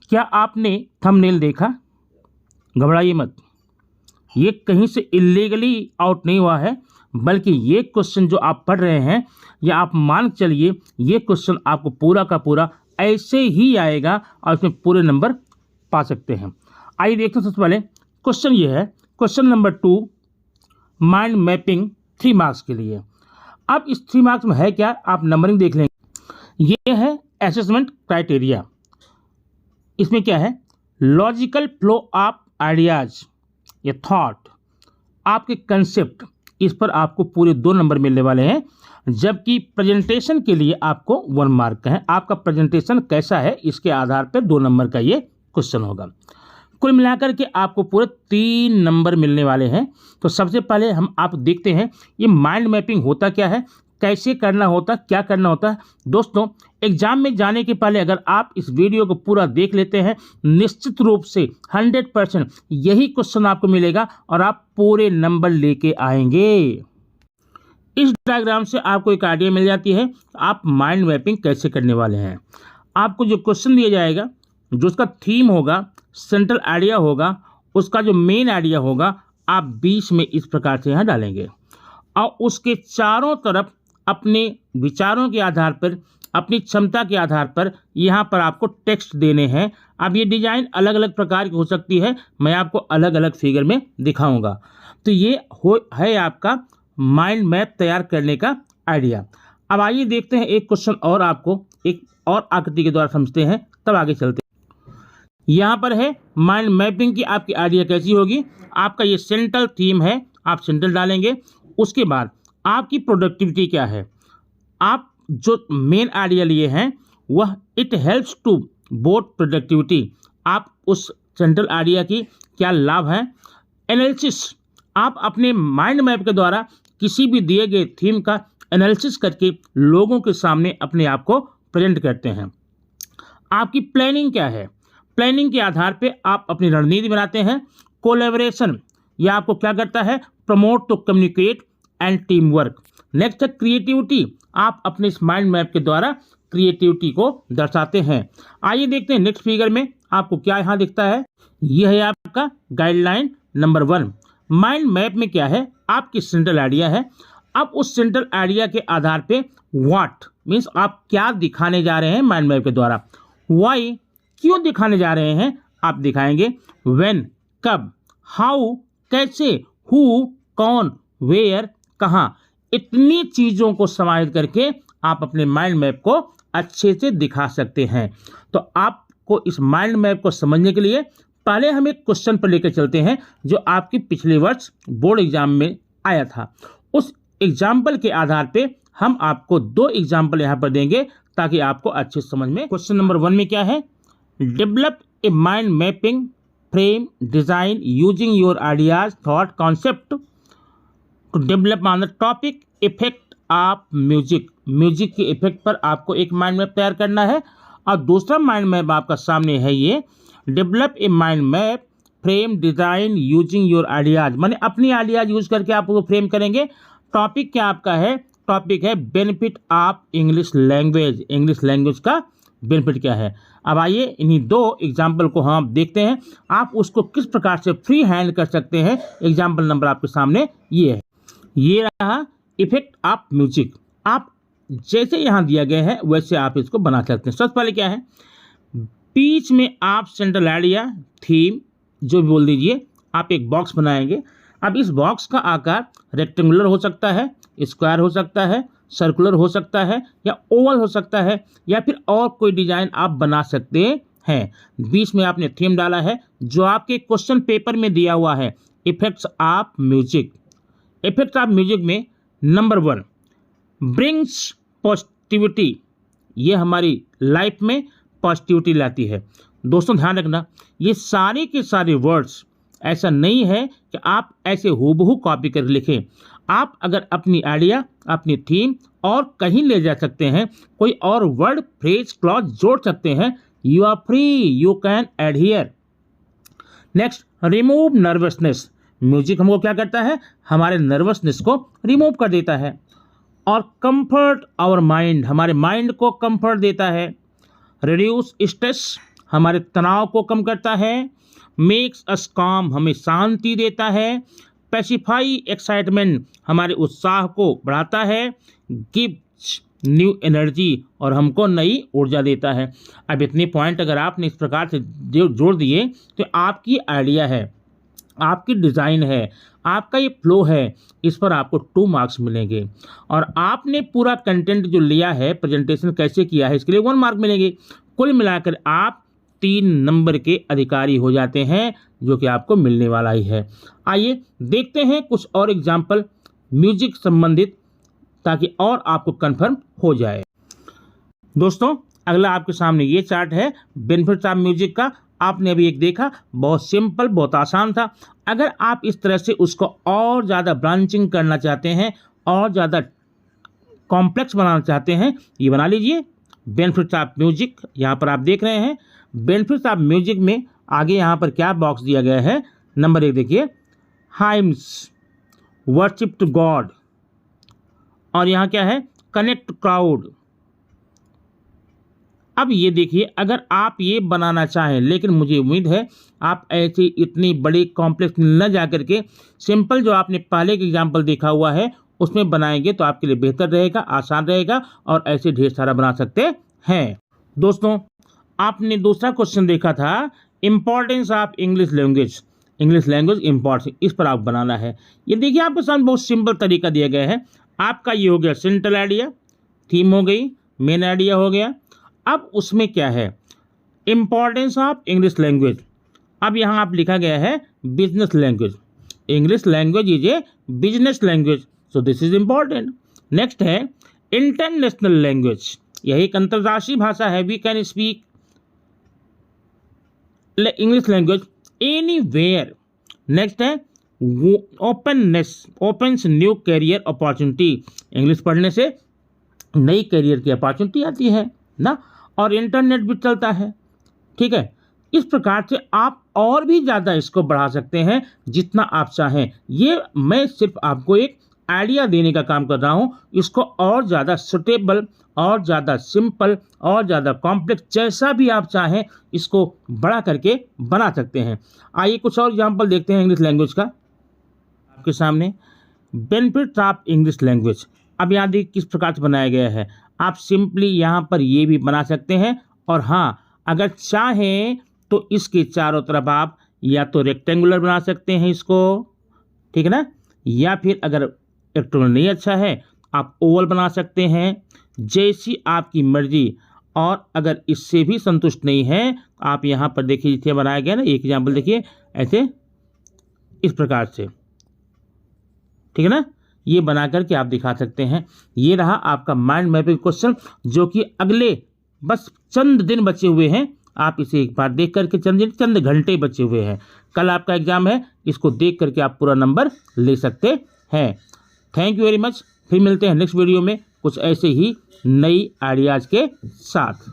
क्या आपने थंबनेल देखा? घबराइए मत, ये कहीं से इलीगली आउट नहीं हुआ है, बल्कि ये क्वेश्चन जो आप पढ़ रहे हैं या आप मान चलिए ये क्वेश्चन आपको पूरा का पूरा ऐसे ही आएगा और इसमें पूरे नंबर पा सकते हैं। आइए देखते हैं। सबसे पहले क्वेश्चन ये है, question number 2, mind mapping 3 marks के लिए। अब इस 3 मार्क्स में है क्या, आप नंबरिंग देख लेंगे। ये है असेसमेंट क्राइटेरिया। इसमें क्या है, लॉजिकल फ्लो ऑफ आइडियाज, ये थॉट, आपके कंसेप्ट, इस पर आपको पूरे 2 नंबर मिलने वाले हैं, जबकि प्रेजेंटेशन के लिए आपको 1 मार्क का है। आपका प्रेजेंटेशन कैसा है इसके आधार पर 2 नंबर का ये क्वेश्चन होगा। कुल मिलाकर के आपको पूरे 3 नंबर मिलने वाले हैं। तो सबसे पहले हम आप देखते हैं ये माइंड मैपिंग होता क्या है, कैसे करना होता, क्या करना होता है। दोस्तों, एग्जाम में जाने के पहले अगर आप इस वीडियो को पूरा देख लेते हैं, निश्चित रूप से 100% यही क्वेश्चन आपको मिलेगा और आप पूरे नंबर लेके आएंगे। इस डायग्राम से आपको एक आइडिया मिल जाती है आप माइंड मैपिंग कैसे करने वाले हैं। आपको जो क्वेश्चन दिया जाएगा, जो उसका थीम होगा, सेंट्रल आइडिया होगा, उसका जो मेन आइडिया होगा, आप बीच में इस प्रकार से यहाँ डालेंगे और उसके चारों तरफ अपने विचारों के आधार पर, अपनी क्षमता के आधार पर यहाँ पर आपको टेक्स्ट देने हैं। अब ये डिजाइन अलग अलग प्रकार की हो सकती है, मैं आपको अलग अलग फिगर में दिखाऊंगा। तो ये है आपका माइंड मैप तैयार करने का आइडिया। अब आइए देखते हैं एक क्वेश्चन और, आपको एक और आकृति के द्वारा समझते हैं, तब आगे चलते हैं। यहाँ पर है माइंड मैपिंग की आपकी आइडिया कैसी होगी। आपका ये सेंट्रल थीम है, आप सेंट्रल डालेंगे। उसके बाद आपकी प्रोडक्टिविटी क्या है, आप जो मेन आइडिया लिए हैं वह it helps to both productivity, आप उस सेंट्रल आइडिया की क्या लाभ हैं। एनालिसिस, आप अपने माइंड मैप के द्वारा किसी भी दिए गए थीम का एनालिसिस करके लोगों के सामने अपने आप को प्रेजेंट करते हैं। आपकी प्लानिंग क्या है, प्लानिंग के आधार पे आप अपनी रणनीति बनाते हैं। कोलैबोरेशन, यह आपको क्या करता है, promote to communicate and teamwork. Next है क्रिएटिविटी, आप अपने इस माइंड मैप के द्वारा क्रिएटिविटी को दर्शाते हैं। आइए देखते हैं नेक्स्ट फिगर में आपको क्या यहाँ दिखता है। यह है आपका गाइडलाइन नंबर 1। माइंड मैप में क्या है, आपकी सेंट्रल आइडिया है। अब उस सेंट्रल आइडिया के आधार पे व्हाट मीन्स आप क्या दिखाने जा रहे हैं माइंड मैप के द्वारा, व्हाई क्यों दिखाने जा रहे हैं आप दिखाएंगे, व्हेन कब, हाउ कैसे, हु कौन, वेयर कहाँ, इतनी चीज़ों को समाहित करके आप अपने माइंड मैप को अच्छे से दिखा सकते हैं। तो आपको इस माइंड मैप को समझने के लिए पहले हम एक क्वेश्चन पर लेकर चलते हैं जो आपके पिछले वर्ष बोर्ड एग्जाम में आया था। उस एग्जाम्पल के आधार पे हम आपको 2 एग्जाम्पल यहाँ पर देंगे ताकि आपको अच्छे समझ में। क्वेश्चन नंबर 1 में क्या है, develop a mind mapping frame design using your ideas thought concept to develop on the topic effect of music. Music के इफेक्ट पर आपको एक माइंड मैप तैयार करना है। और दूसरा माइंड मैप आपका सामने है, ये develop a mind map frame design using your ideas, माने अपनी आइडियाज यूज करके आप वो फ्रेम करेंगे। टॉपिक क्या आपका है, टॉपिक है benefit of English language, English language का बेनिफिट क्या है। अब आइए इन्हीं 2 एग्जाम्पल को हम देखते हैं, आप उसको किस प्रकार से फ्री हैंड कर सकते हैं। एग्जाम्पल नंबर आपके सामने ये है, ये रहा इफेक्ट ऑफ म्यूजिक। आप जैसे यहाँ दिया गया है वैसे आप इसको बना सकते हैं। सबसे पहले क्या है, बीच में आप सेंट्रल आइडिया थीम जो भी बोल दीजिए, आप एक बॉक्स बनाएंगे। अब इस बॉक्स का आकार रेक्टेंगुलर हो सकता है, स्क्वायर हो सकता है, सर्कुलर हो सकता है या ओवल हो सकता है, या फिर और कोई डिजाइन आप बना सकते हैं। बीच में आपने थीम डाला है जो आपके क्वेश्चन पेपर में दिया हुआ है, effects of music. Effect of music में नंबर 1 ब्रिंग्स पॉजिटिविटी, ये हमारी लाइफ में पॉजिटिविटी लाती है। दोस्तों ध्यान रखना, ये सारे के सारे वर्ड्स ऐसा नहीं है कि आप ऐसे हूबहू कॉपी कर लिखें। आप अगर अपनी आइडिया, अपनी थीम और कहीं ले जा सकते हैं, कोई और वर्ड फ्रेज क्लॉज जोड़ सकते हैं। You are free, you can add here. Next, remove nervousness. Music हमको क्या करता है, हमारे नर्वसनेस को रिमूव कर देता है। और कंफर्ट आवर माइंड, हमारे माइंड को कंफर्ट देता है। रिड्यूस स्ट्रेस, हमारे तनाव को कम करता है। मेक्स अस काम, हमें शांति देता है। पैसिफाई एक्साइटमेंट, हमारे उत्साह को बढ़ाता है। गिव्स न्यू एनर्जी, और हमको नई ऊर्जा देता है। अब इतने पॉइंट अगर आपने इस प्रकार से जोड़ दिए तो आपकी आइडिया है, आपकी डिज़ाइन है, आपका ये फ्लो है, इस पर आपको 2 मार्क्स मिलेंगे। और आपने पूरा कंटेंट जो लिया है, प्रेजेंटेशन कैसे किया है, इसके लिए 1 मार्क मिलेंगे। कुल मिलाकर आप 3 नंबर के अधिकारी हो जाते हैं, जो कि आपको मिलने वाला ही है। आइए देखते हैं कुछ और एग्जाम्पल म्यूजिक संबंधित, ताकि और आपको कंफर्म हो जाए। दोस्तों, अगला आपके सामने ये चार्ट है बेनिफिट्स ऑफ म्यूजिक का। आपने अभी एक देखा, बहुत सिंपल, बहुत आसान था। अगर आप इस तरह से उसको और ज़्यादा ब्रांचिंग करना चाहते हैं, और ज़्यादा कॉम्प्लेक्स बनाना चाहते हैं, ये बना लीजिए बेनिफिट्स ऑफ म्यूजिक। यहाँ पर आप देख रहे हैं बेनिफिट्स ऑफ म्यूजिक में आगे यहाँ पर क्या बॉक्स दिया गया है। नंबर 1 देखिए, हाइम्स, वर्शिप टू गॉड, और यहाँ क्या है, कनेक्ट क्राउड। अब ये देखिए, अगर आप ये बनाना चाहें, लेकिन मुझे उम्मीद है आप ऐसी इतनी बड़ी कॉम्प्लेक्स न जा करके सिंपल जो आपने पहले के एग्जाम्पल देखा हुआ है उसमें बनाएंगे तो आपके लिए बेहतर रहेगा, आसान रहेगा, और ऐसे ढेर सारा बना सकते हैं। दोस्तों, आपने दूसरा क्वेश्चन देखा था importance of English language, English language importance, इस पर आप बनाना है। ये देखिए आपके सामने बहुत सिंपल तरीका दिया गया है। आपका ये हो गया सेंट्रल आइडिया, थीम हो गई, मेन आइडिया हो गया। अब उसमें क्या है, इम्पॉर्टेंस ऑफ इंग्लिश लैंग्वेज। अब यहाँ आप लिखा गया है business language, English language is a business language, so this is important. Next है इंटरनेशनल लैंग्वेज, यही एक अंतर्राष्ट्रीय भाषा है। We can speak English language anywhere. Next है openness, opens new career opportunity, English पढ़ने से नई करियर की अपॉर्चुनिटी आती है ना, और इंटरनेट भी चलता है। ठीक है, इस प्रकार से आप और भी ज़्यादा इसको बढ़ा सकते हैं जितना आप चाहें। ये मैं सिर्फ आपको एक आइडिया देने का काम कर रहा हूँ। इसको और ज़्यादा सुटेबल, और ज़्यादा सिंपल, और ज़्यादा कॉम्प्लेक्स, जैसा भी आप चाहें इसको बड़ा करके बना सकते हैं। आइए कुछ और एग्जाम्पल देखते हैं इंग्लिश लैंग्वेज का आपके सामने। बेनिफिट्स ऑफ इंग्लिश लैंग्वेज, अब यहाँ देखिए किस प्रकार से बनाया गया है। आप सिंपली यहाँ पर ये भी बना सकते हैं, और हाँ, अगर चाहें तो इसके चारों तरफ आप या तो रेक्टेंगुलर बना सकते हैं इसको, ठीक है ना, या फिर अगर रेक्टेंगुलर नहीं अच्छा है आप ओवल बना सकते हैं, जैसी आपकी मर्जी। और अगर इससे भी संतुष्ट नहीं है, आप यहाँ पर देखिए जिसे बनाया गया ना, एक एग्जाम्पल देखिए ऐसे, इस प्रकार से, ठीक है ना, ये बना करके आप दिखा सकते हैं। ये रहा आपका माइंड मैपिंग क्वेश्चन, जो कि अगले बस चंद दिन बचे हुए हैं। आप इसे एक बार देख करके, चंद घंटे बचे हुए हैं, कल आपका एग्जाम है, इसको देख करके आप पूरा नंबर ले सकते हैं। Thank you very much. फिर मिलते हैं नेक्स्ट वीडियो में कुछ ऐसे ही नई आइडियाज़ के साथ।